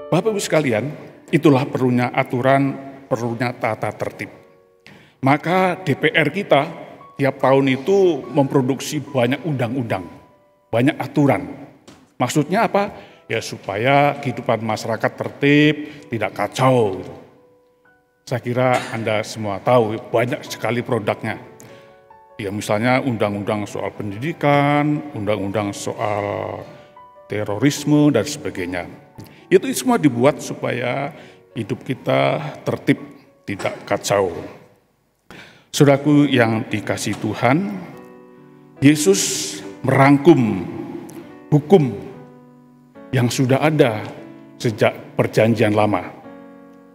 Bapak Ibu sekalian, itulah perlunya aturan, perlunya tata tertib. Maka DPR kita tiap tahun itu memproduksi banyak undang-undang, banyak aturan. Maksudnya apa? Ya supaya kehidupan masyarakat tertib, tidak kacau. Saya kira Anda semua tahu banyak sekali produknya. Ya misalnya undang-undang soal pendidikan, undang-undang soal terorisme dan sebagainya. Itu semua dibuat supaya hidup kita tertib, tidak kacau. Saudaraku yang dikasihi Tuhan, Yesus merangkum hukum yang sudah ada sejak perjanjian lama,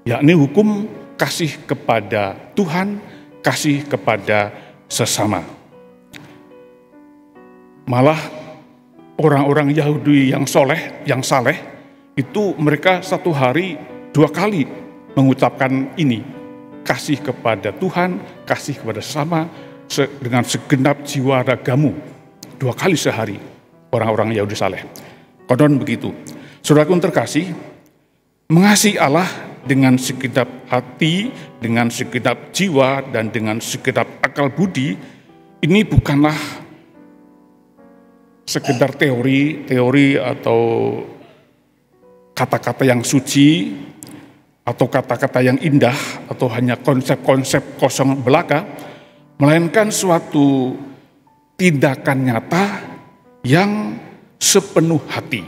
yakni hukum kasih kepada Tuhan, kasih kepada sesama. Malah orang-orang Yahudi yang saleh, itu mereka satu hari 2 kali mengucapkan ini, kasih kepada Tuhan, kasih kepada sesama dengan segenap jiwa ragamu, 2 kali sehari orang-orang Yahudi saleh. Konon begitu. Saudaraku terkasih, mengasihi Allah dengan segenap hati, dengan segenap jiwa, dan dengan segenap akal budi, ini bukanlah sekedar teori atau kata-kata yang suci, atau kata-kata yang indah, atau hanya konsep-konsep kosong belaka, melainkan suatu tindakan nyata yang sepenuh hati.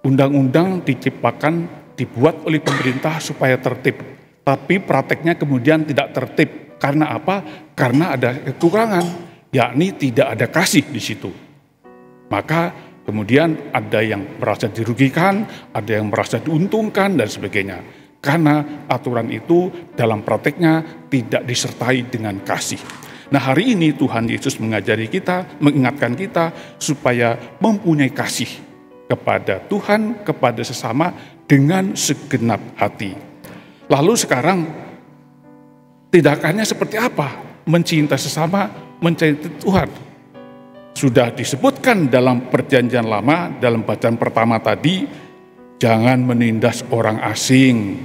Undang-undang diciptakan, dibuat oleh pemerintah supaya tertib, tapi prakteknya kemudian tidak tertib. Karena apa? Karena ada kekurangan, yakni tidak ada kasih di situ. Maka kemudian ada yang merasa dirugikan, ada yang merasa diuntungkan dan sebagainya. Karena aturan itu dalam prakteknya tidak disertai dengan kasih. Nah hari ini Tuhan Yesus mengajari kita, mengingatkan kita supaya mempunyai kasih kepada Tuhan, kepada sesama dengan segenap hati. Lalu sekarang tindakannya seperti apa? Mencintai sesama, mencintai Tuhan. Sudah disebutkan dalam perjanjian lama, dalam bacaan pertama tadi, jangan menindas orang asing,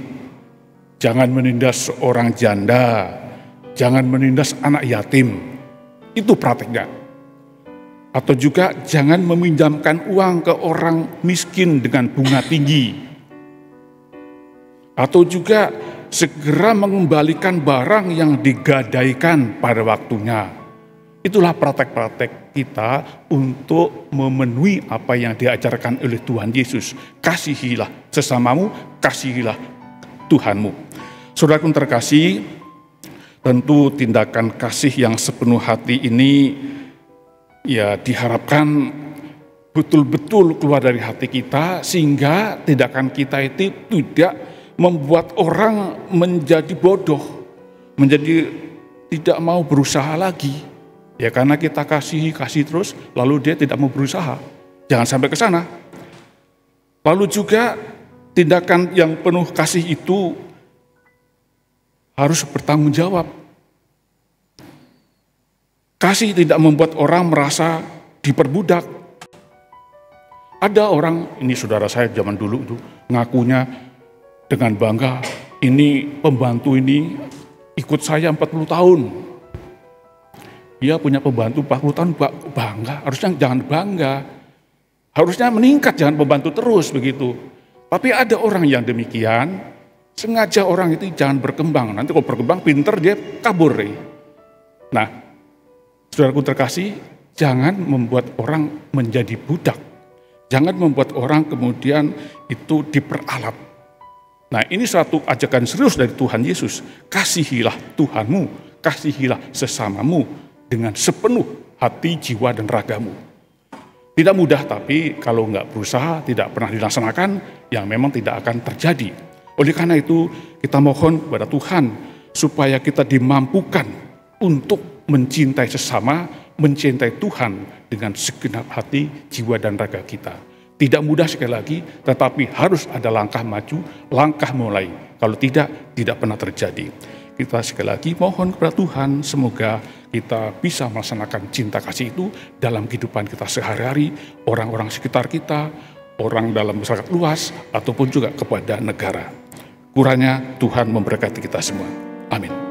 jangan menindas orang janda, jangan menindas anak yatim. Itu praktiknya. Atau juga jangan meminjamkan uang ke orang miskin dengan bunga tinggi. Atau juga segera mengembalikan barang yang digadaikan pada waktunya. Itulah praktek-praktek kita untuk memenuhi apa yang diajarkan oleh Tuhan Yesus. Kasihilah sesamamu, kasihilah Tuhanmu. Saudaraku terkasih, tentu tindakan kasih yang sepenuh hati ini ya diharapkan betul-betul keluar dari hati kita, sehingga tindakan kita itu tidak membuat orang menjadi bodoh, menjadi tidak mau berusaha lagi. Ya karena kita kasih terus, lalu dia tidak mau berusaha. Jangan sampai ke sana. Lalu juga tindakan yang penuh kasih itu harus bertanggung jawab. Kasih tidak membuat orang merasa diperbudak. Ada orang, ini saudara saya zaman dulu itu, ngakunya dengan bangga, ini pembantu ini ikut saya 40 tahun. Dia punya pembantu 40 tahun, bangga. Harusnya jangan bangga. Harusnya meningkat, jangan pembantu terus begitu. Tapi ada orang yang demikian, sengaja orang itu jangan berkembang. Nanti kalau berkembang pinter dia kabur. Nah, saudaraku terkasih, jangan membuat orang menjadi budak. Jangan membuat orang kemudian itu diperalat. Nah, ini suatu ajakan serius dari Tuhan Yesus. Kasihilah Tuhanmu, kasihilah sesamamu dengan sepenuh hati, jiwa, dan ragamu. Tidak mudah, tapi kalau nggak berusaha, tidak pernah dilaksanakan, yang memang tidak akan terjadi. Oleh karena itu, kita mohon kepada Tuhan, supaya kita dimampukan untuk mencintai sesama, mencintai Tuhan dengan segenap hati, jiwa, dan raga kita. Tidak mudah sekali lagi, tetapi harus ada langkah maju, langkah mulai. Kalau tidak pernah terjadi. Kita sekali lagi mohon kepada Tuhan, semoga kita bisa melaksanakan cinta kasih itu dalam kehidupan kita sehari-hari, orang-orang sekitar kita, orang dalam masyarakat luas ataupun juga kepada negara. Kurangnya Tuhan memberkati kita semua. Amin.